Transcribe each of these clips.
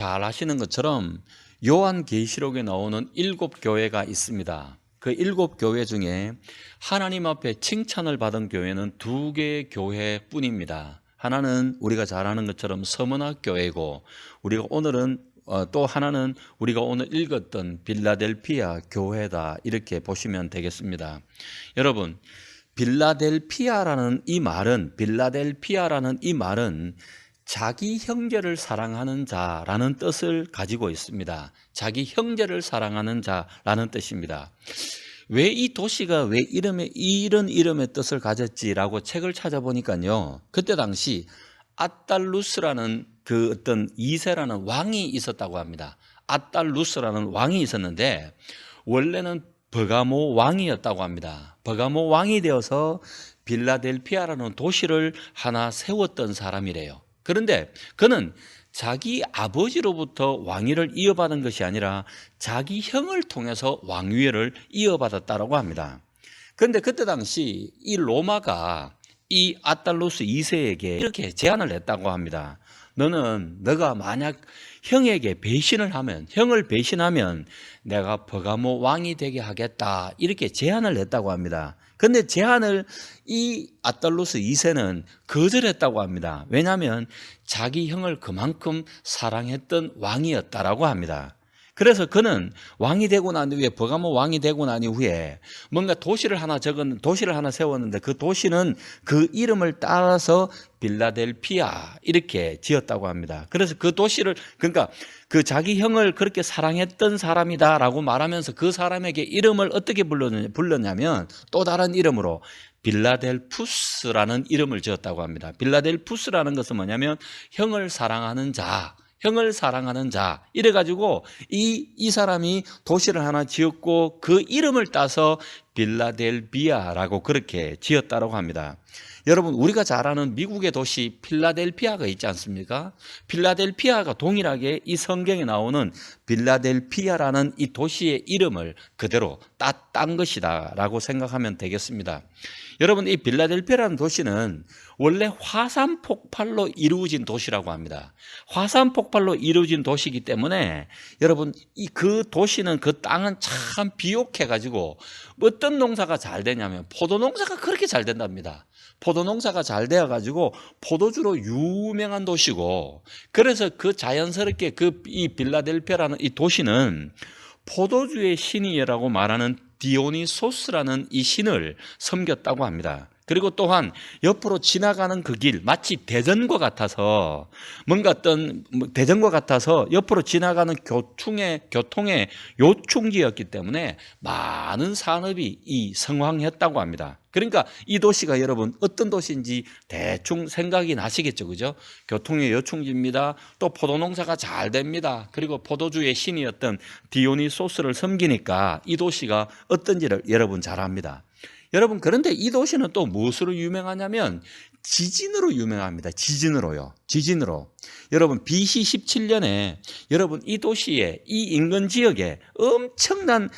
잘 아시는 것처럼 요한계시록에 나오는 7교회가 있습니다. 그 7교회 중에 하나님 앞에 칭찬을 받은 교회는 2개의 교회뿐입니다. 하나는 우리가 잘 아는 것처럼 서문학 교회고, 우리가 오늘은 또 하나는 우리가 오늘 읽었던 빌라델피아 교회다, 이렇게 보시면 되겠습니다. 여러분, 빌라델피아라는 이 말은 자기 형제를 사랑하는 자라는 뜻을 가지고 있습니다. 자기 형제를 사랑하는 자라는 뜻입니다. 왜 이 도시가 왜 이런 이름의 뜻을 가졌지라고 책을 찾아보니까요, 그때 당시 아달루스라는 그 어떤 2세라는 왕이 있었다고 합니다. 아달루스라는 왕이 있었는데 원래는 버가모 왕이었다고 합니다. 버가모 왕이 되어서 빌라델피아라는 도시를 하나 세웠던 사람이래요. 그런데 그는 자기 아버지로부터 왕위를 이어받은 것이 아니라 자기 형을 통해서 왕위를 이어받았다고 합니다. 그런데 그때 당시 이 로마가 이 아달루스 2세에게 이렇게 제안을 했다고 합니다. 너가 만약 형을 배신하면 내가 버가모 왕이 되게 하겠다, 이렇게 제안을 했다고 합니다. 근데 제안을 이 아달루스 2세는 거절했다고 합니다. 왜냐하면 자기 형을 그만큼 사랑했던 왕이었다라고 합니다. 그래서 그는 왕이 되고 난 후에, 버가모 왕이 되고 난 이후에 뭔가 도시를 하나 세웠는데 그 도시는 그 이름을 따라서 빌라델피아 이렇게 지었다고 합니다. 그래서 그 도시를, 그러니까 그 자기 형을 그렇게 사랑했던 사람이다라고 말하면서 그 사람에게 이름을 어떻게 불렀냐면 또 다른 이름으로 빌라델푸스라는 이름을 지었다고 합니다. 빌라델푸스라는 것은 뭐냐면 형을 사랑하는 자, 이래가지고 이 사람이 도시를 하나 지었고 그 이름을 따서 빌라델비아라고 그렇게 지었다고 합니다. 여러분, 우리가 잘 아는 미국의 도시 필라델피아가 있지 않습니까? 필라델피아가 동일하게 이 성경에 나오는 빌라델피아라는 이 도시의 이름을 그대로 딴 것이다 라고 생각하면 되겠습니다. 여러분, 이 빌라델피아라는 도시는 원래 화산 폭발로 이루어진 도시라고 합니다. 화산 폭발로 이루어진 도시이기 때문에 여러분, 그 도시는, 그 땅은 참 비옥해가지고 어떤 농사가 잘 되냐면 포도 농사가 그렇게 잘 된답니다. 포도 농사가 잘 되어가지고 포도주로 유명한 도시고, 그래서 그 자연스럽게 이 빌라델피아라는 이 도시는 포도주의 신이라고 말하는 디오니소스라는 이 신을 섬겼다고 합니다. 그리고 또한 옆으로 지나가는 그 길, 마치 대전과 같아서 옆으로 지나가는 교통의 요충지였기 때문에 많은 산업이 성황했다고 합니다. 그러니까 이 도시가 여러분 어떤 도시인지 대충 생각이 나시겠죠, 그죠? 교통의 요충지입니다. 또 포도 농사가 잘 됩니다. 그리고 포도주의 신이었던 디오니소스를 섬기니까 이 도시가 어떤지를 여러분 잘 압니다. 여러분, 그런데 이 도시는 또 무엇으로 유명하냐면 지진으로 유명합니다. 지진으로. 여러분, BC 17년에 여러분 이 도시에, 이 인근 지역에 엄청난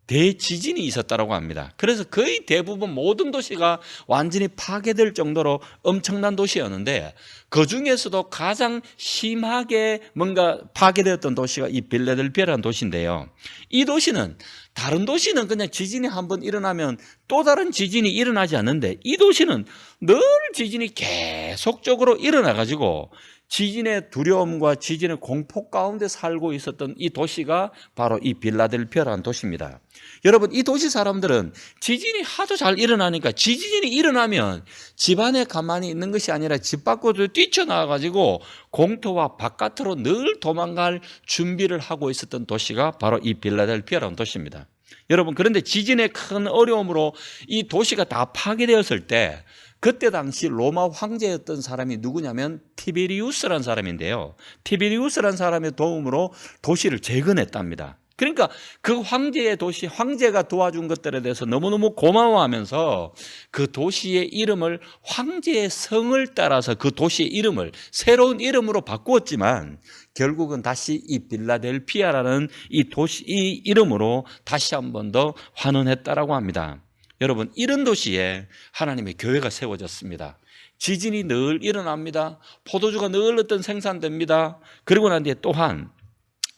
대지진이 있었다고 합니다. 그래서 거의 대부분 모든 도시가 완전히 파괴될 정도로 엄청난 도시였는데, 그 중에서도 가장 심하게 뭔가 파괴되었던 도시가 이 빌라델피아라는 도시인데요. 이 도시는, 다른 도시는 그냥 지진이 한번 일어나면 또 다른 지진이 일어나지 않는데, 이 도시는 늘 지진이 계속적으로 일어나가지고 지진의 두려움과 지진의 공포 가운데 살고 있었던 이 도시가 바로 이 빌라델피아라는 도시입니다. 여러분, 이 도시 사람들은 지진이 하도 잘 일어나니까, 지진이 일어나면 집 안에 가만히 있는 것이 아니라 집 밖으로 뛰쳐나와가지고 공터와 바깥으로 늘 도망갈 준비를 하고 있었던 도시가 바로 이 빌라델피아라는 도시입니다. 여러분, 그런데 지진의 큰 어려움으로 이 도시가 다 파괴되었을 때, 그때 당시 로마 황제였던 사람이 누구냐면 티베리우스라는 사람인데요. 티베리우스라는 사람의 도움으로 도시를 재건했답니다. 그러니까 그 황제가 도와준 것들에 대해서 너무너무 고마워하면서 그 도시의 이름을, 황제의 성을 따라서 그 도시의 이름을 새로운 이름으로 바꾸었지만 결국은 다시 이 빌라델피아라는 이 이름으로 다시 한 번 더 환원했다라고 합니다. 여러분, 이런 도시에 하나님의 교회가 세워졌습니다. 지진이 늘 일어납니다. 포도주가 늘 생산됩니다. 그리고 난 뒤에 또한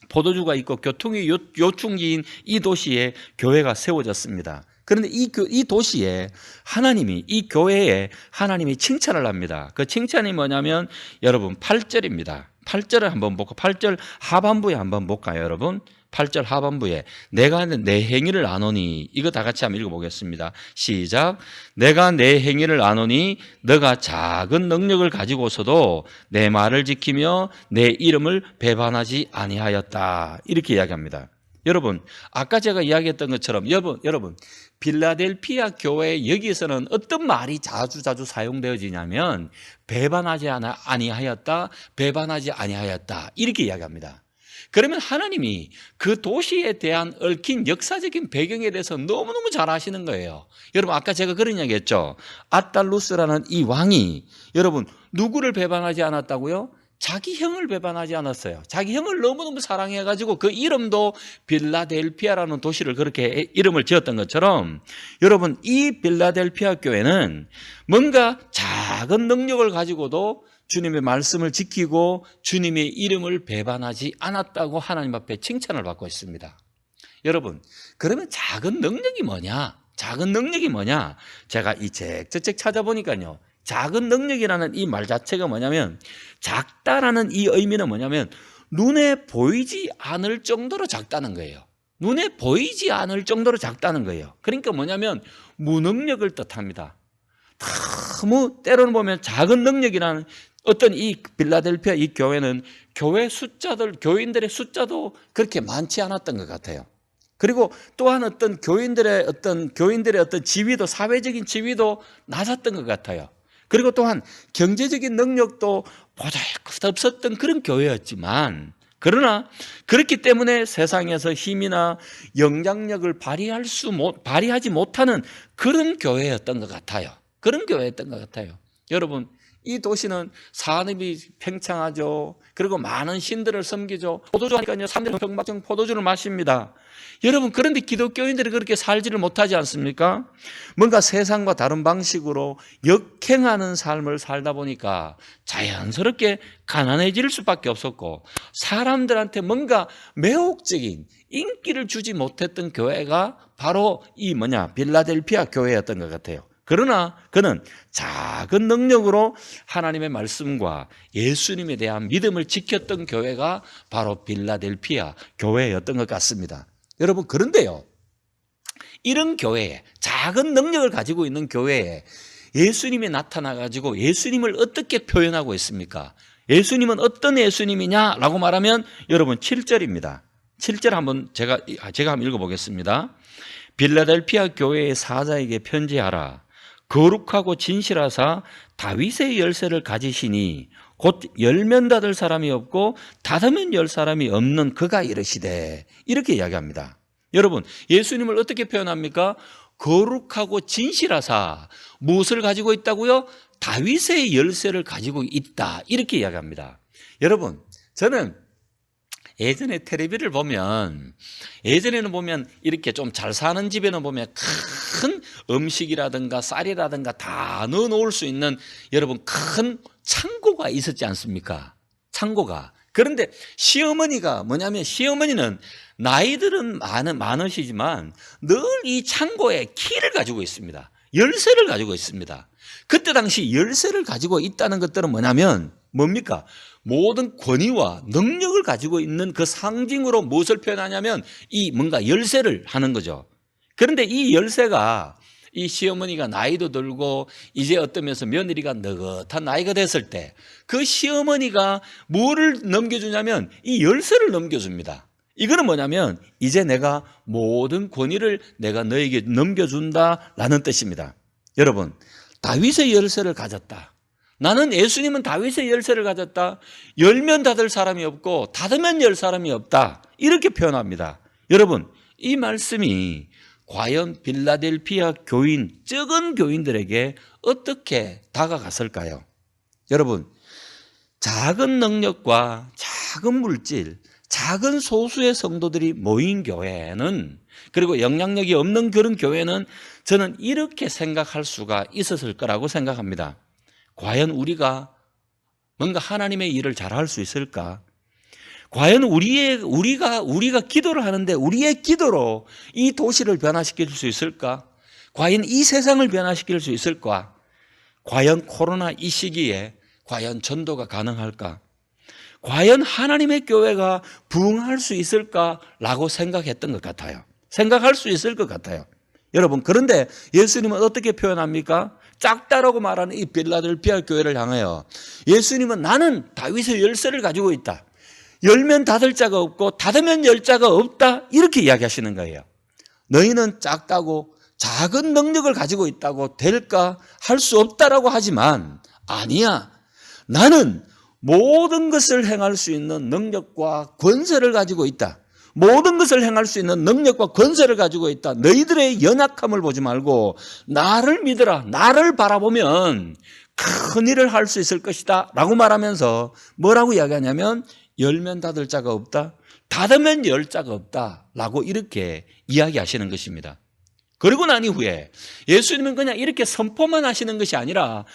포도주가 있고 교통이 요충지인 이 도시에 교회가 세워졌습니다. 그런데 이 도시에 하나님이, 이 교회에 하나님이 칭찬을 합니다. 그 칭찬이 뭐냐면 여러분 8절입니다. 8절을 한번 볼까? 8절 하반부에 한번 볼까요, 여러분? 8절 하반부에 내가 내 행위를 아노니, 이거 다 같이 한번 읽어보겠습니다. 시작. 내가 내 행위를 아노니 너가 작은 능력을 가지고서도 내 말을 지키며 내 이름을 배반하지 아니하였다. 이렇게 이야기합니다. 여러분, 아까 제가 이야기했던 것처럼 여러분 빌라델피아 교회 여기서는 어떤 말이 자주 사용되어지냐면 배반하지 아니하였다, 배반하지 아니하였다 이렇게 이야기합니다. 그러면 하나님이 그 도시에 대한 얽힌 역사적인 배경에 대해서 너무너무 잘 아시는 거예요. 여러분, 아까 제가 그런 이야기 했죠. 아달루스라는 이 왕이 여러분 누구를 배반하지 않았다고요? 자기 형을 배반하지 않았어요. 자기 형을 너무너무 사랑해가지고 그 이름도 빌라델피아라는 도시를 그렇게 이름을 지었던 것처럼 여러분 이 빌라델피아 교회는 뭔가 작은 능력을 가지고도 주님의 말씀을 지키고 주님의 이름을 배반하지 않았다고 하나님 앞에 칭찬을 받고 있습니다. 여러분, 그러면 작은 능력이 뭐냐? 작은 능력이 뭐냐? 제가 이 책 찾아보니까요. 작은 능력이라는 이 말 자체가 뭐냐면 작다라는 이 의미는 뭐냐면 눈에 보이지 않을 정도로 작다는 거예요. 눈에 보이지 않을 정도로 작다는 거예요. 그러니까 뭐냐면 무능력을 뜻합니다. 너무 때로는 보면 작은 능력이라는 어떤 이 빌라델피아 이 교회는 교인들의 숫자도 그렇게 많지 않았던 것 같아요. 그리고 또한 어떤 교인들의 어떤 지위도, 사회적인 지위도 낮았던 것 같아요. 그리고 또한 경제적인 능력도 보잘것없었던 그런 교회였지만, 그러나 그렇기 때문에 세상에서 힘이나 영향력을 발휘하지 못하는 그런 교회였던 것 같아요. 그런 교회였던 것 같아요. 여러분, 이 도시는 산업이 팽창하죠. 그리고 많은 신들을 섬기죠. 포도주 하니까요, 3년 병박정 포도주를 마십니다. 여러분, 그런데 기독교인들이 그렇게 살지를 못하지 않습니까? 뭔가 세상과 다른 방식으로 역행하는 삶을 살다 보니까 자연스럽게 가난해질 수밖에 없었고, 사람들한테 뭔가 매혹적인 인기를 주지 못했던 교회가 바로 빌라델피아 교회였던 것 같아요. 그러나 그는 작은 능력으로 하나님의 말씀과 예수님에 대한 믿음을 지켰던 교회가 바로 빌라델피아 교회였던 것 같습니다. 여러분, 그런데요, 이런 교회에, 작은 능력을 가지고 있는 교회에 예수님이 나타나가지고 예수님을 어떻게 표현하고 있습니까? 예수님은 어떤 예수님이냐라고 말하면 여러분 7절입니다. 7절 한번 제가 한번 읽어보겠습니다. 빌라델피아 교회의 사자에게 편지하라. 거룩하고 진실하사 다윗의 열쇠를 가지시니 곧 열면 닫을 사람이 없고 닫으면 열 사람이 없는 그가 이르시되, 이렇게 이야기합니다. 여러분, 예수님을 어떻게 표현합니까? 거룩하고 진실하사 무엇을 가지고 있다고요? 다윗의 열쇠를 가지고 있다, 이렇게 이야기합니다. 여러분, 저는 예전에 텔레비를 보면, 예전에는 보면 이렇게 좀 잘 사는 집에는 보면 큰 음식이라든가 쌀이라든가 다 넣어 놓을 수 있는 여러분 큰 창고가 있었지 않습니까? 창고가. 그런데 시어머니는 나이들은 많으시지만 늘 이 창고에 키를 가지고 있습니다. 열쇠를 가지고 있습니다. 그때 당시 열쇠를 가지고 있다는 것들은 뭡니까? 모든 권위와 능력을 가지고 있는 그 상징으로 무엇을 표현하냐면 뭔가 열쇠를 하는 거죠. 그런데 이 열쇠가 이 시어머니가 나이도 들고 이제 어떤 면에서 며느리가 느긋한 나이가 됐을 때 그 시어머니가 뭐를 넘겨주냐면 이 열쇠를 넘겨줍니다. 이거는 뭐냐면 이제 내가 모든 권위를 내가 너에게 넘겨준다라는 뜻입니다. 여러분, 다윗의 열쇠를 가졌다. 나는 예수님은 다윗의 열쇠를 가졌다. 열면 닫을 사람이 없고 닫으면 열 사람이 없다. 이렇게 표현합니다. 여러분, 이 말씀이 과연 빌라델피아 적은 교인들에게 어떻게 다가갔을까요? 여러분, 작은 능력과 작은 물질, 작은 소수의 성도들이 모인 교회는, 그리고 영향력이 없는 그런 교회는 저는 이렇게 생각할 수가 있었을 거라고 생각합니다. 과연 우리가 뭔가 하나님의 일을 잘할 수 있을까? 과연 우리가 기도를 하는데 우리의 기도로 이 도시를 변화시킬 수 있을까? 과연 이 세상을 변화시킬 수 있을까? 과연 코로나 이 시기에 과연 전도가 가능할까? 과연 하나님의 교회가 부흥할 수 있을까라고 생각했던 것 같아요. 생각할 수 있을 것 같아요. 여러분, 그런데 예수님은 어떻게 표현합니까? 작다라고 말하는 이 빌라델피아 교회를 향하여 예수님은 나는 다윗의 열쇠를 가지고 있다. 열면 닫을 자가 없고 닫으면 열 자가 없다. 이렇게 이야기하시는 거예요. 너희는 작다고 작은 능력을 가지고 있다고 될까? 할 수 없다라고 하지만 아니야. 나는 모든 것을 행할 수 있는 능력과 권세를 가지고 있다. 모든 것을 행할 수 있는 능력과 권세를 가지고 있다. 너희들의 연약함을 보지 말고 나를 믿으라. 나를 바라보면 큰 일을 할 수 있을 것이다 라고 말하면서 뭐라고 이야기하냐면 열면 닫을 자가 없다. 닫으면 열 자가 없다 라고 이렇게 이야기하시는 것입니다. 그러고 난 이후에 예수님은 그냥 이렇게 선포만 하시는 것이 아니라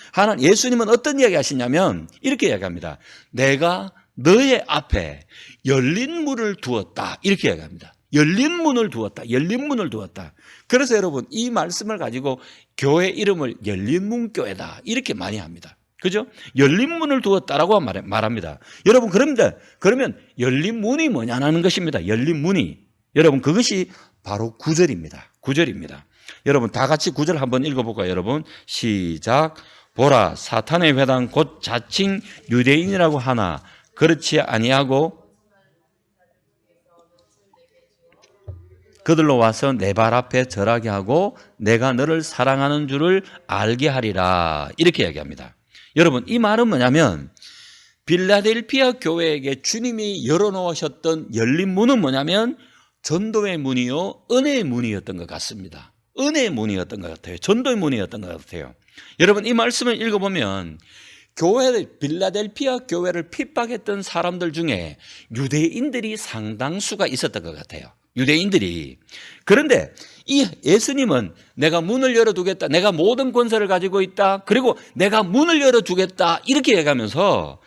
예수님은 어떤 이야기 하시냐면 이렇게 이야기합니다. 내가 너의 앞에 열린 문을 두었다. 이렇게 이야기합니다. 열린 문을 두었다. 열린 문을 두었다. 그래서 여러분 이 말씀을 가지고 교회 이름을 열린문교회다. 이렇게 많이 합니다. 그죠? 열린 문을 두었다라고 말합니다. 여러분 그러면 열린 문이 뭐냐는 것입니다. 열린 문이. 여러분 그것이 바로 구절입니다. 구절입니다. 여러분 다 같이 구절 한번 읽어볼까요? 여러분 시작. 보라 사탄의 회당 곧 자칭 유대인이라고 하나 그렇지 아니하고 그들로 와서 내 발 앞에 절하게 하고 내가 너를 사랑하는 줄을 알게 하리라. 이렇게 얘기합니다. 여러분 이 말은 뭐냐면 빌라델피아 교회에게 주님이 열어놓으셨던 열린 문은 뭐냐면 전도의 문이요 은혜의 문이었던 것 같습니다. 은혜의 문이었던 것 같아요. 전도의 문이었던 것 같아요. 여러분 이 말씀을 읽어보면 빌라델피아 교회를 핍박했던 사람들 중에 유대인들이 상당수가 있었던 것 같아요. 유대인들이. 그런데 이 예수님은 내가 문을 열어두겠다. 내가 모든 권세를 가지고 있다. 그리고 내가 문을 열어두겠다. 이렇게 얘기하면서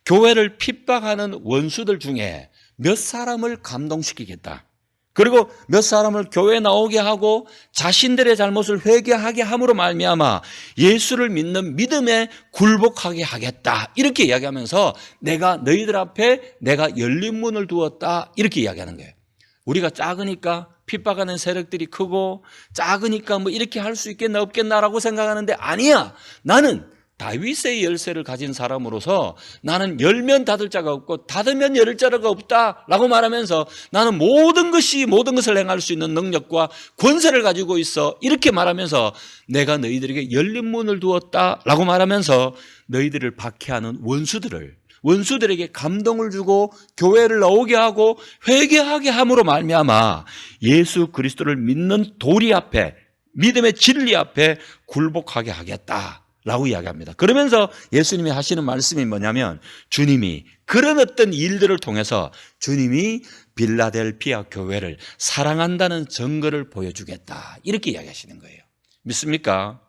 교회를 핍박하는 원수들 중에 몇 사람을 감동시키겠다. 그리고 몇 사람을 교회에 나오게 하고 자신들의 잘못을 회개하게 함으로 말미암아 예수를 믿는 믿음에 굴복하게 하겠다. 이렇게 이야기하면서 내가 너희들 앞에 내가 열린 문을 두었다. 이렇게 이야기하는 거예요. 우리가 작으니까 핍박하는 세력들이 크고 작으니까 뭐 이렇게 할 수 있겠나 없겠나라고 생각하는데 아니야. 나는 다윗의 열쇠를 가진 사람으로서 나는 열면 닫을 자가 없고 닫으면 열을 자가 없다라고 말하면서 나는 모든 것을 행할 수 있는 능력과 권세를 가지고 있어. 이렇게 말하면서 내가 너희들에게 열린 문을 두었다라고 말하면서 너희들을 박해하는 원수들에게 감동을 주고 교회를 나오게 하고 회개하게 함으로 말미암아 예수 그리스도를 믿는 도리 앞에 믿음의 진리 앞에 굴복하게 하겠다라고 이야기합니다. 그러면서 예수님이 하시는 말씀이 뭐냐면 주님이 그런 어떤 일들을 통해서 주님이 빌라델피아 교회를 사랑한다는 증거를 보여주겠다. 이렇게 이야기하시는 거예요. 믿습니까?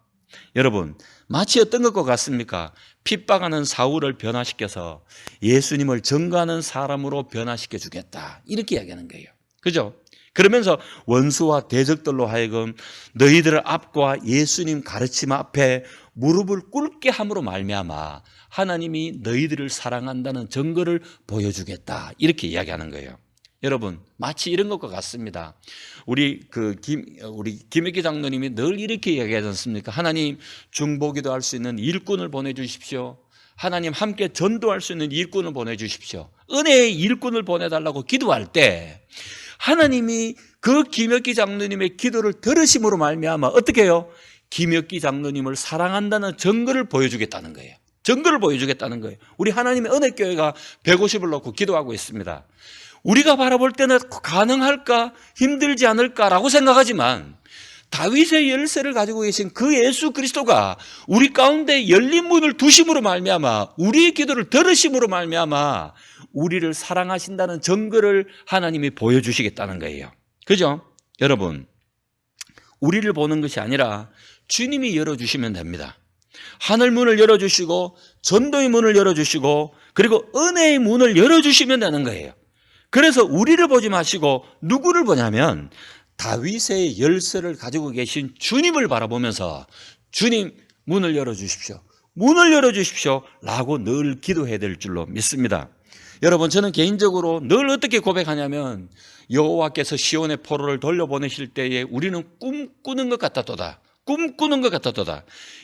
여러분 마치 어떤 것과 같습니까? 핍박하는 사울을 변화시켜서 예수님을 증거하는 사람으로 변화시켜 주겠다. 이렇게 이야기하는 거예요. 그죠? 그러면서 원수와 대적들로 하여금 너희들 앞과 예수님 가르침 앞에 무릎을 꿇게 함으로 말미암아 하나님이 너희들을 사랑한다는 증거를 보여주겠다. 이렇게 이야기하는 거예요. 여러분 마치 이런 것과 같습니다. 우리 김혁기 장로님이 늘 이렇게 이야기하지 않습니까? 하나님 중보기도 할 수 있는 일꾼을 보내주십시오. 하나님 함께 전도할 수 있는 일꾼을 보내주십시오. 은혜의 일꾼을 보내달라고 기도할 때 하나님이 그 김혁기 장로님의 기도를 들으심으로 말미암아 어떻게 해요? 김혁기 장로님을 사랑한다는 증거를 보여주겠다는 거예요. 증거를 보여주겠다는 거예요. 우리 하나님의 은혜교회가 150을 놓고 기도하고 있습니다. 우리가 바라볼 때는 가능할까 힘들지 않을까라고 생각하지만 다윗의 열쇠를 가지고 계신 그 예수 그리스도가 우리 가운데 열린 문을 두심으로 말미암아 우리의 기도를 들으심으로 말미암아 우리를 사랑하신다는 증거를 하나님이 보여주시겠다는 거예요. 그죠? 여러분 우리를 보는 것이 아니라 주님이 열어주시면 됩니다. 하늘 문을 열어주시고 전도의 문을 열어주시고 그리고 은혜의 문을 열어주시면 되는 거예요. 그래서 우리를 보지 마시고 누구를 보냐면 다윗의 열쇠를 가지고 계신 주님을 바라보면서 주님 문을 열어주십시오. 문을 열어주십시오. 라고 늘 기도해야 될 줄로 믿습니다. 여러분, 저는 개인적으로 늘 어떻게 고백하냐면 여호와께서 시온의 포로를 돌려보내실 때에 우리는 꿈꾸는 것 같았도다. 꿈꾸는 것 같았도다.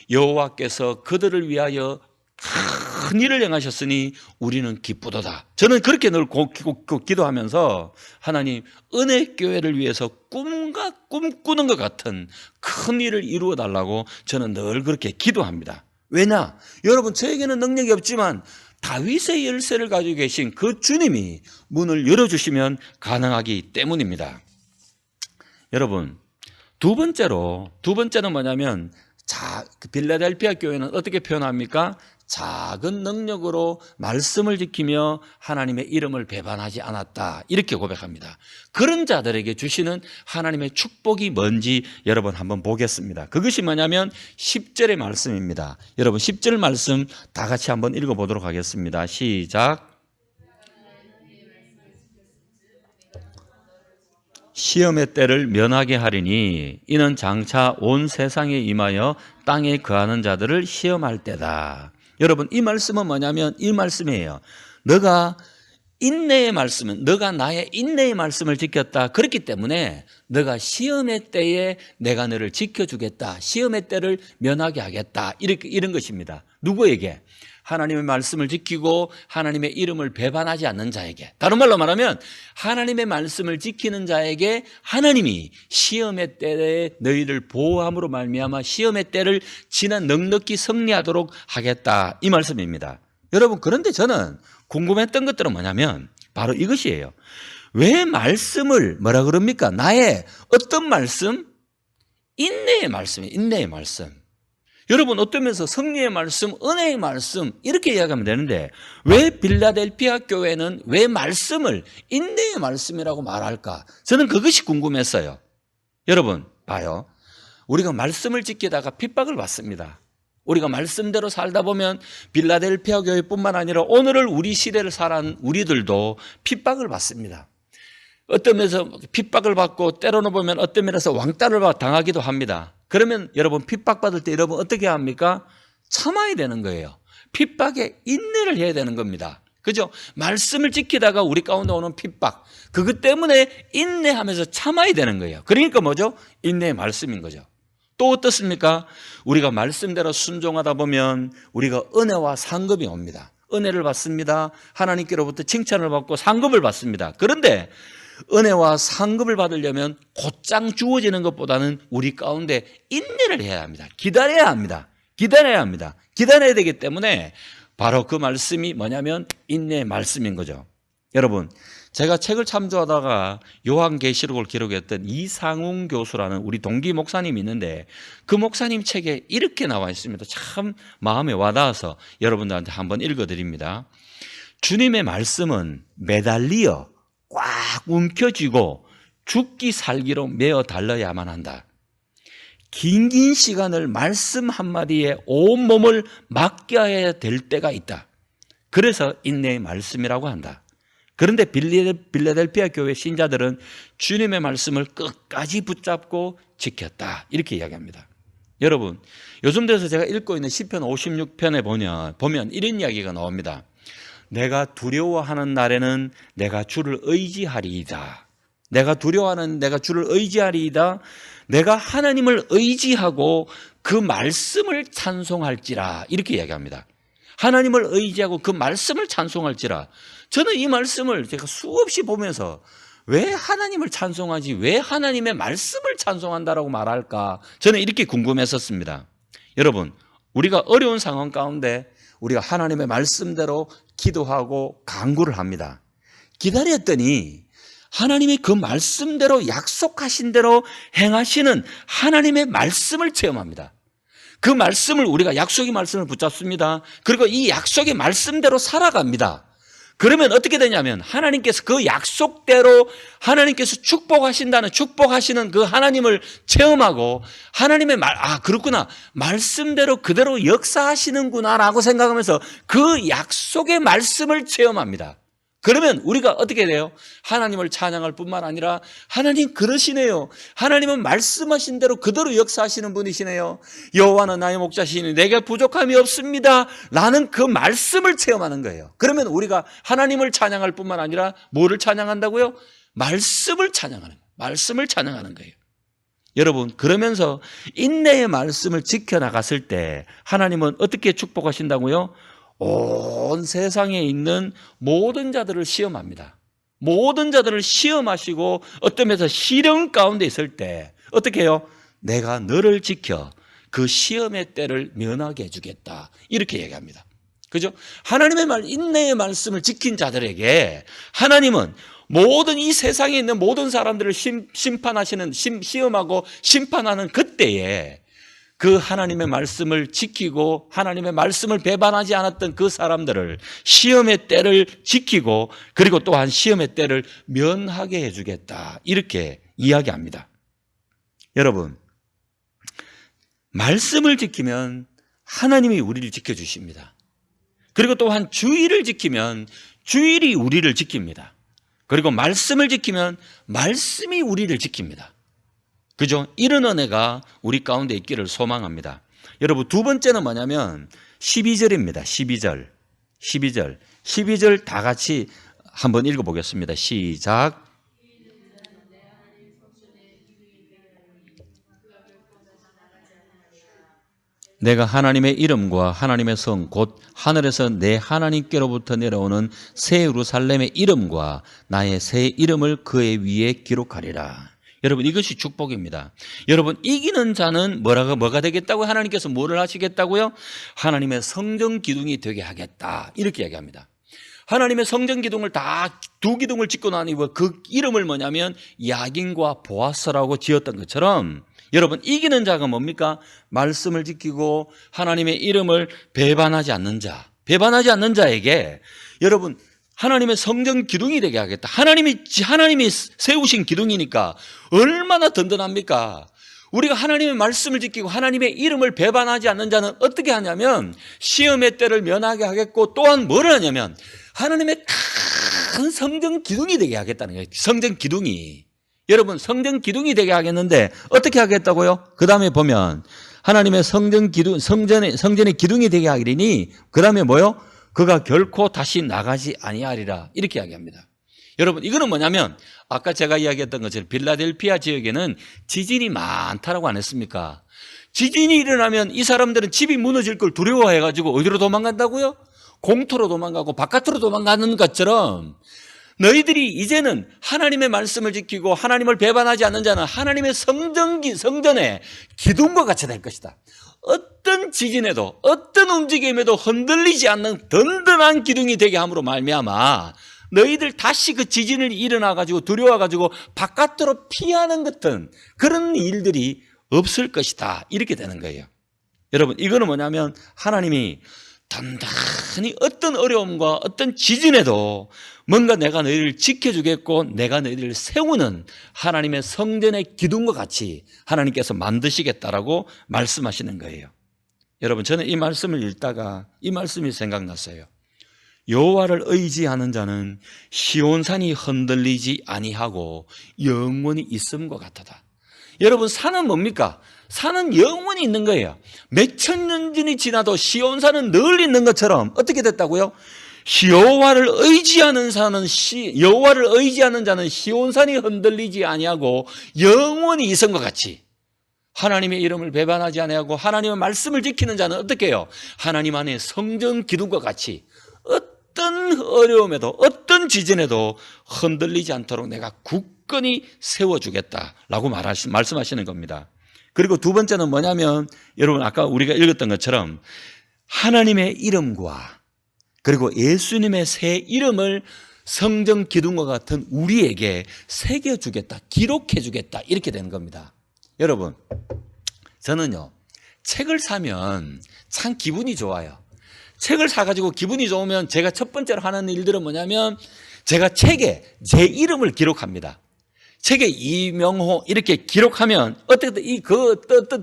여호와께서 그들을 위하여 큰 일을 행하셨으니 우리는 기쁘도다. 저는 그렇게 늘 기도하면서 하나님 은혜교회를 위해서 꿈꾸는 것 같은 큰 일을 이루어 달라고 저는 늘 그렇게 기도합니다. 왜냐? 여러분, 저에게는 능력이 없지만 다윗의 열쇠를 가지고 계신 그 주님이 문을 열어주시면 가능하기 때문입니다. 여러분, 두 번째는 뭐냐면 빌라델피아 교회는 어떻게 표현합니까? 작은 능력으로 말씀을 지키며 하나님의 이름을 배반하지 않았다, 이렇게 고백합니다. 그런 자들에게 주시는 하나님의 축복이 뭔지 여러분 한번 보겠습니다. 그것이 뭐냐면 10절의 말씀입니다. 여러분 10절 말씀 다 같이 한번 읽어보도록 하겠습니다. 시작. 시험의 때를 면하게 하리니 이는 장차 온 세상에 임하여 땅에 거하는 자들을 시험할 때다. 여러분, 이 말씀은 뭐냐면 이 말씀이에요. 너가 나의 인내의 말씀을 지켰다. 그렇기 때문에 너가 시험의 때에 내가 너를 지켜주겠다. 시험의 때를 면하게 하겠다. 이런 것입니다. 누구에게? 하나님의 말씀을 지키고 하나님의 이름을 배반하지 않는 자에게. 다른 말로 말하면 하나님의 말씀을 지키는 자에게 하나님이 시험의 때에 너희를 보호함으로 말미암아 시험의 때를 지나 넉넉히 승리하도록 하겠다, 이 말씀입니다. 여러분, 그런데 저는 궁금했던 것들은 뭐냐면 바로 이것이에요. 왜 말씀을 뭐라 그럽니까? 나의 어떤 말씀? 인내의 말씀이에요. 인내의 말씀. 여러분, 어떤 면에서 승리의 말씀, 은혜의 말씀 이렇게 이야기하면 되는데 왜 빌라델피아 교회는 왜 말씀을 인내의 말씀이라고 말할까? 저는 그것이 궁금했어요. 여러분, 봐요. 우리가 말씀을 지키다가 핍박을 받습니다. 우리가 말씀대로 살다 보면 빌라델피아 교회뿐만 아니라 오늘을 우리 시대를 살아온 우리들도 핍박을 받습니다. 어떤 면에서 핍박을 받고 때로는 보면 어떤 면에서 왕따를 당하기도 합니다. 그러면 여러분, 핍박받을 때 여러분 어떻게 합니까? 참아야 되는 거예요. 핍박에 인내를 해야 되는 겁니다. 그죠? 말씀을 지키다가 우리 가운데 오는 핍박, 그것 때문에 인내하면서 참아야 되는 거예요. 그러니까 뭐죠? 인내의 말씀인 거죠. 또 어떻습니까? 우리가 말씀대로 순종하다 보면 우리가 은혜와 상급이 옵니다. 은혜를 받습니다. 하나님께로부터 칭찬을 받고 상급을 받습니다. 그런데 은혜와 상급을 받으려면 곧장 주어지는 것보다는 우리 가운데 인내를 해야 합니다. 기다려야 합니다. 기다려야 되기 때문에 바로 그 말씀이 뭐냐면 인내의 말씀인 거죠. 여러분, 제가 책을 참조하다가 요한계시록을 기록했던 이상웅 교수라는 우리 동기 목사님이 있는데 그 목사님 책에 이렇게 나와 있습니다. 참 마음에 와닿아서 여러분들한테 한번 읽어드립니다. 주님의 말씀은 매달리어 꽉 움켜쥐고 죽기 살기로 메어 달려야만 한다. 긴 시간을 말씀 한마디에 온몸을 맡겨야 될 때가 있다. 그래서 인내의 말씀이라고 한다. 그런데 빌라델피아 교회 신자들은 주님의 말씀을 끝까지 붙잡고 지켰다, 이렇게 이야기합니다. 여러분, 요즘 들어서 제가 읽고 있는 시편 56편에 보면 이런 이야기가 나옵니다. 내가 두려워하는 날에는 내가 주를 의지하리이다. 내가 두려워하는 내가 주를 의지하리이다. 내가 하나님을 의지하고 그 말씀을 찬송할지라, 이렇게 이야기합니다. 하나님을 의지하고 그 말씀을 찬송할지라. 저는 이 말씀을 제가 수없이 보면서 왜 하나님을 찬송하지, 왜 하나님의 말씀을 찬송한다라고 말할까, 저는 이렇게 궁금했었습니다. 여러분, 우리가 어려운 상황 가운데 우리가 하나님의 말씀대로 기도하고 간구를 합니다. 기다렸더니 하나님이 그 말씀대로 약속하신 대로 행하시는 하나님의 말씀을 체험합니다. 그 말씀을 우리가 약속의 말씀을 붙잡습니다. 그리고 이 약속의 말씀대로 살아갑니다. 그러면 어떻게 되냐면 하나님께서 그 약속대로 하나님께서 축복하시는 그 하나님을 체험하고 하나님의 그렇구나, 말씀대로 그대로 역사하시는구나 라고 생각하면서 그 약속의 말씀을 체험합니다. 그러면 우리가 어떻게 돼요? 하나님을 찬양할 뿐만 아니라 하나님 그러시네요. 하나님은 말씀하신 대로 그대로 역사하시는 분이시네요. 여호와는 나의 목자시니 내게 부족함이 없습니다. 라는 그 말씀을 체험하는 거예요. 그러면 우리가 하나님을 찬양할 뿐만 아니라 뭐를 찬양한다고요? 말씀을 찬양하는 거예요. 말씀을 찬양하는 거예요. 여러분, 그러면서 인내의 말씀을 지켜나갔을 때 하나님은 어떻게 축복하신다고요? 온 세상에 있는 모든 자들을 시험합니다. 모든 자들을 시험하시고 어떤 면에서 시련 가운데 있을 때 어떻게 해요? 내가 너를 지켜 그 시험의 때를 면하게 해주겠다. 이렇게 얘기합니다. 그죠? 하나님의 인내의 말씀을 지킨 자들에게 하나님은 모든 이 세상에 있는 모든 사람들을 심판하시는, 시험하고 심판하는 그때에 그 하나님의 말씀을 지키고 하나님의 말씀을 배반하지 않았던 그 사람들을 시험의 때를 지키고 그리고 또한 시험의 때를 면하게 해주겠다. 이렇게 이야기합니다. 여러분, 말씀을 지키면 하나님이 우리를 지켜주십니다. 그리고 또한 주의를 지키면 주일이 우리를 지킵니다. 그리고 말씀을 지키면 말씀이 우리를 지킵니다. 그죠? 이런 은혜가 우리 가운데 있기를 소망합니다. 여러분, 두 번째는 뭐냐면 12절입니다. 12절 다 같이 한번 읽어보겠습니다. 시작. 내가 하나님의 이름과 하나님의 성 곧 하늘에서 내 하나님께로부터 내려오는 새 예루살렘의 이름과 나의 새 이름을 그의 위에 기록하리라. 여러분, 이것이 축복입니다. 여러분, 이기는 자는 뭐가 되겠다고 하나님께서 뭐를 하시겠다고요? 하나님의 성전 기둥이 되게 하겠다. 이렇게 얘기합니다. 하나님의 성전 기둥을 다 두 기둥을 짓고 나니 그 이름을 뭐냐면 야긴과 보아스라고 지었던 것처럼 여러분, 이기는 자가 뭡니까? 말씀을 지키고 하나님의 이름을 배반하지 않는 자. 배반하지 않는 자에게 여러분, 하나님의 성전 기둥이 되게 하겠다. 하나님이 세우신 기둥이니까 얼마나 든든합니까? 우리가 하나님의 말씀을 지키고 하나님의 이름을 배반하지 않는 자는 어떻게 하냐면 시험의 때를 면하게 하겠고 또한 뭐를 하냐면 하나님의 큰 성전 기둥이 되게 하겠다는 거예요. 성전 기둥이. 여러분, 성전 기둥이 되게 하겠는데 어떻게 하겠다고요? 그 다음에 보면 하나님의 성전의 기둥이 되게 하리니 그 다음에 뭐요? 그가 결코 다시 나가지 아니하리라. 이렇게 이야기합니다. 여러분, 이거는 뭐냐면 아까 제가 이야기했던 것처럼 빌라델피아 지역에는 지진이 많다라고 안 했습니까? 지진이 일어나면 이 사람들은 집이 무너질 걸 두려워해가지고 어디로 도망간다고요? 공터로 도망가고 바깥으로 도망가는 것처럼 너희들이 이제는 하나님의 말씀을 지키고 하나님을 배반하지 않는 자는 하나님의 성전의 기둥과 같이 될 것이다. 어떤 지진에도 어떤 움직임에도 흔들리지 않는 든든한 기둥이 되게 함으로 말미암아 너희들 다시 그 지진을 일어나가지고 두려워가지고 바깥으로 피하는 같은 그런 일들이 없을 것이다. 이렇게 되는 거예요. 여러분, 이거는 뭐냐면 하나님이 단단히 어떤 어려움과 어떤 지진에도 뭔가 내가 너희를 지켜주겠고 내가 너희를 세우는 하나님의 성전의 기둥과 같이 하나님께서 만드시겠다라고 말씀하시는 거예요. 여러분, 저는 이 말씀을 읽다가 이 말씀이 생각났어요. 여호와를 의지하는 자는 시온산이 흔들리지 아니하고 영원히 있음과 같다. 여러분, 산은 뭡니까? 산은 영원히 있는 거예요. 몇천 년 전이 지나도 시온산은 늘 있는 것처럼 어떻게 됐다고요? 여호와를 의지하는 자는 시온산이 흔들리지 아니하고 영원히 있음과 같이 하나님의 이름을 배반하지 아니하고 하나님의 말씀을 지키는 자는 어떻게 해요? 하나님 안에 성전 기둥과 같이 어떤 어려움에도 어떤 지진에도 흔들리지 않도록 내가 굳건히 세워주겠다라고 말씀하시는 겁니다. 그리고 두 번째는 뭐냐면 여러분, 아까 우리가 읽었던 것처럼 하나님의 이름과 그리고 예수님의 새 이름을 성전 기둥과 같은 우리에게 새겨주겠다, 기록해주겠다, 이렇게 되는 겁니다. 여러분, 저는요, 책을 사면 참 기분이 좋아요. 책을 사가지고 기분이 좋으면 제가 첫 번째로 하는 일들은 뭐냐면 제가 책에 제 이름을 기록합니다. 책에 이명호 이렇게 기록하면 어떻게 그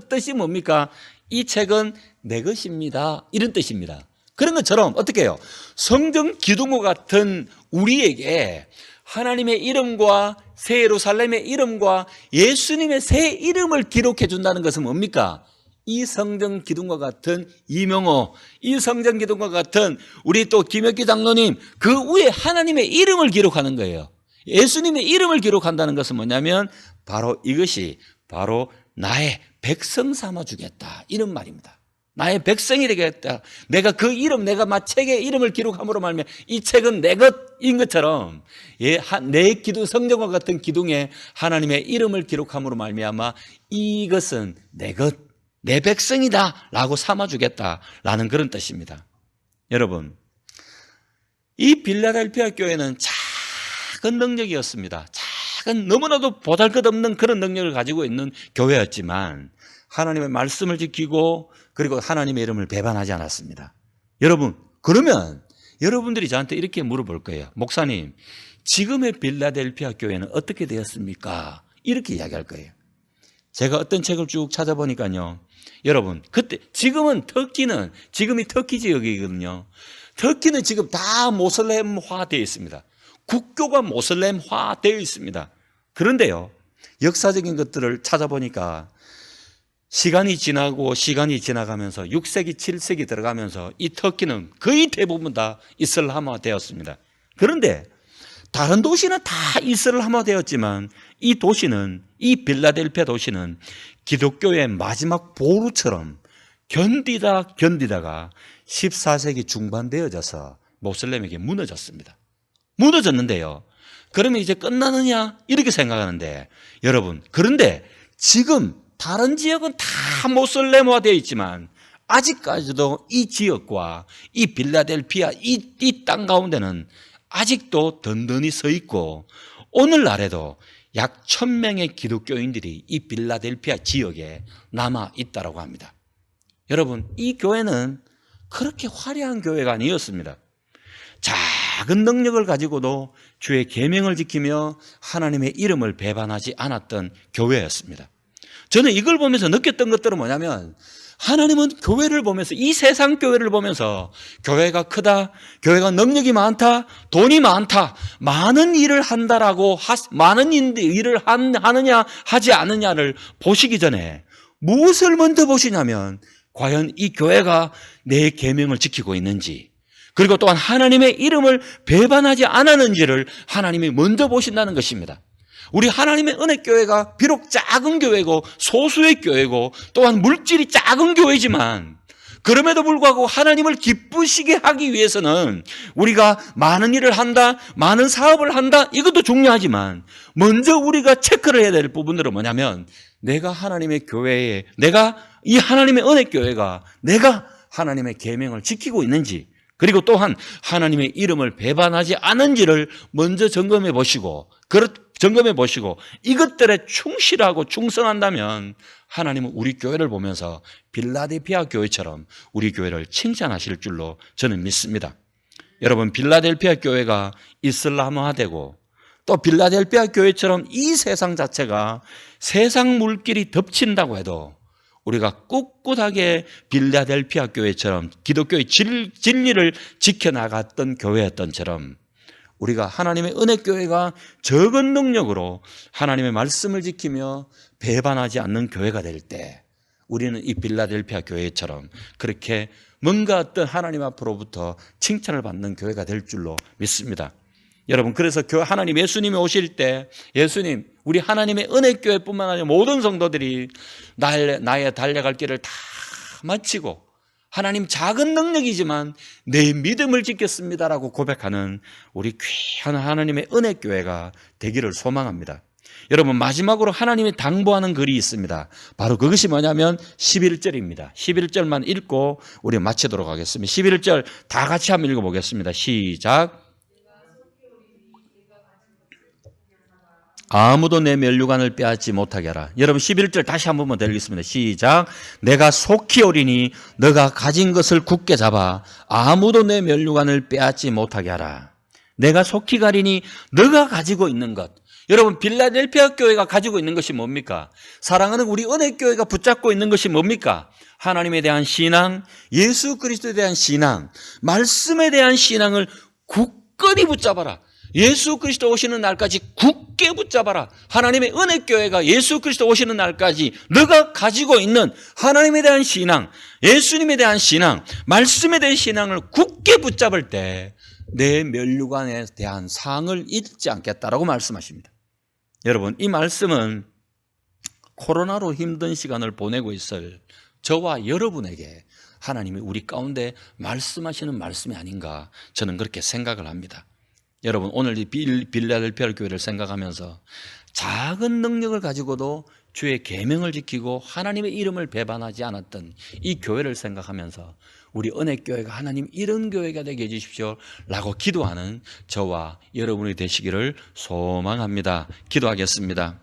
뜻이 뭡니까? 이 책은 내 것입니다. 이런 뜻입니다. 그런 것처럼 어떻게 해요? 성전 기둥과 같은 우리에게 하나님의 이름과 새 예루살렘의 이름과 예수님의 새 이름을 기록해 준다는 것은 뭡니까? 이 성전 기둥과 같은 이명호, 이 성전 기둥과 같은 우리 또 김혁기 장로님, 그 위에 하나님의 이름을 기록하는 거예요. 예수님의 이름을 기록한다는 것은 뭐냐면 바로 이것이 바로 나의 백성 삼아주겠다, 이런 말입니다. 나의 백성이 되겠다. 내가 그 이름, 내가 책의 이름을 기록함으로 말미암아 이 책은 내 것인 것처럼 내 기둥, 성전과 같은 기둥에 하나님의 이름을 기록함으로 말미암아 이것은 내 것, 내 백성이다 라고 삼아주겠다라는 그런 뜻입니다. 여러분, 이 빌라델피아 교회는 작은 능력이었습니다. 작은, 너무나도 보잘것없는 그런 능력을 가지고 있는 교회였지만 하나님의 말씀을 지키고 그리고 하나님의 이름을 배반하지 않았습니다. 여러분, 그러면 여러분들이 저한테 이렇게 물어볼 거예요. 목사님, 지금의 빌라델피아 교회는 어떻게 되었습니까? 이렇게 이야기할 거예요. 제가 어떤 책을 쭉 찾아보니까요, 여러분, 그때 지금이 터키 지역이거든요. 터키는 지금 다 모슬렘화 되어 있습니다. 국교가 모슬렘화 되어 있습니다. 그런데요, 역사적인 것들을 찾아보니까 시간이 지나가면서 6세기, 7세기 들어가면서 이 터키는 거의 대부분 다 이슬람화 되었습니다. 그런데 다른 도시는 다 이슬람화 되었지만 이 빌라델피아 도시는 기독교의 마지막 보루처럼 견디다가 14세기 중반 되어져서 모슬렘에게 무너졌는데요. 그러면 이제 끝나느냐? 이렇게 생각하는데, 여러분, 그런데 지금 다른 지역은 다 모슬렘화 되어 있지만 아직까지도 이 지역과 이 빌라델피아 이 땅 가운데는 아직도 든든히 서 있고 오늘날에도 약 1000명의 기독교인들이 이 빌라델피아 지역에 남아 있다고 합니다. 여러분, 이 교회는 그렇게 화려한 교회가 아니었습니다. 작은 능력을 가지고도 주의 계명을 지키며 하나님의 이름을 배반하지 않았던 교회였습니다. 저는 이걸 보면서 느꼈던 것들은 뭐냐면, 하나님은 교회를 보면서, 이 세상 교회를 보면서 교회가 크다, 교회가 능력이 많다, 돈이 많다, 많은 일을 한다라고, 많은 일을 하느냐 하지 않느냐를 보시기 전에 무엇을 먼저 보시냐면, 과연 이 교회가 내 계명을 지키고 있는지, 그리고 또한 하나님의 이름을 배반하지 않았는지를 하나님이 먼저 보신다는 것입니다. 우리 하나님의 은혜교회가 비록 작은 교회고 소수의 교회고 또한 물질이 작은 교회지만 그럼에도 불구하고 하나님을 기쁘시게 하기 위해서는 우리가 많은 일을 한다, 많은 사업을 한다, 이것도 중요하지만 먼저 우리가 체크를 해야 될 부분들은 뭐냐면, 내가 하나님의 교회에, 내가 이 하나님의 은혜교회가 내가 하나님의 계명을 지키고 있는지, 그리고 또한 하나님의 이름을 배반하지 않은지를 먼저 점검해 보시고 이것들에 충실하고 충성한다면 하나님은 우리 교회를 보면서 빌라델피아 교회처럼 우리 교회를 칭찬하실 줄로 저는 믿습니다. 여러분, 빌라델피아 교회가 이슬람화되고 또 빌라델피아 교회처럼 이 세상 자체가 세상 물길이 덮친다고 해도 우리가 꿋꿋하게 빌라델피아 교회처럼 기독교의 진리를 지켜나갔던 교회였던처럼 우리가 하나님의 은혜교회가 적은 능력으로 하나님의 말씀을 지키며 배반하지 않는 교회가 될 때 우리는 이 빌라델피아 교회처럼 그렇게 뭔가 어떤 하나님 앞으로부터 칭찬을 받는 교회가 될 줄로 믿습니다. 여러분, 그래서 하나님 예수님이 오실 때 예수님, 우리 하나님의 은혜교회뿐만 아니라 모든 성도들이 나의 달려갈 길을 다 마치고 하나님, 작은 능력이지만 내 믿음을 지켰습니다라고 고백하는 우리 귀한 하나님의 은혜교회가 되기를 소망합니다. 여러분, 마지막으로 하나님이 당부하는 글이 있습니다. 바로 그것이 뭐냐면 11절입니다. 11절만 읽고 우리 마치도록 하겠습니다. 11절 다 같이 한번 읽어보겠습니다. 시작. 아무도 내 면류관을 빼앗지 못하게 하라. 여러분, 11절 다시 한 번만 더 읽겠습니다. 시작. 내가 속히 오리니 너가 가진 것을 굳게 잡아 아무도 내 면류관을 빼앗지 못하게 하라. 내가 속히 가리니 너가 가지고 있는 것, 여러분, 빌라델피아 교회가 가지고 있는 것이 뭡니까? 사랑하는 우리 은혜교회가 붙잡고 있는 것이 뭡니까? 하나님에 대한 신앙, 예수 그리스도에 대한 신앙, 말씀에 대한 신앙을 굳건히 붙잡아라. 예수 그리스도 오시는 날까지 굳게 붙잡아라. 하나님의 은혜교회가 예수 그리스도 오시는 날까지 너가 가지고 있는 하나님에 대한 신앙, 예수님에 대한 신앙, 말씀에 대한 신앙을 굳게 붙잡을 때 내 면류관에 대한 상을 잊지 않겠다라고 말씀하십니다. 여러분, 이 말씀은 코로나로 힘든 시간을 보내고 있을 저와 여러분에게 하나님이 우리 가운데 말씀하시는 말씀이 아닌가, 저는 그렇게 생각을 합니다. 여러분, 오늘 이 빌라델피아 교회를 생각하면서 작은 능력을 가지고도 주의 계명을 지키고 하나님의 이름을 배반하지 않았던 이 교회를 생각하면서 우리 은혜교회가 하나님 이런 교회가 되게 해주십시오 라고 기도하는 저와 여러분이 되시기를 소망합니다. 기도하겠습니다.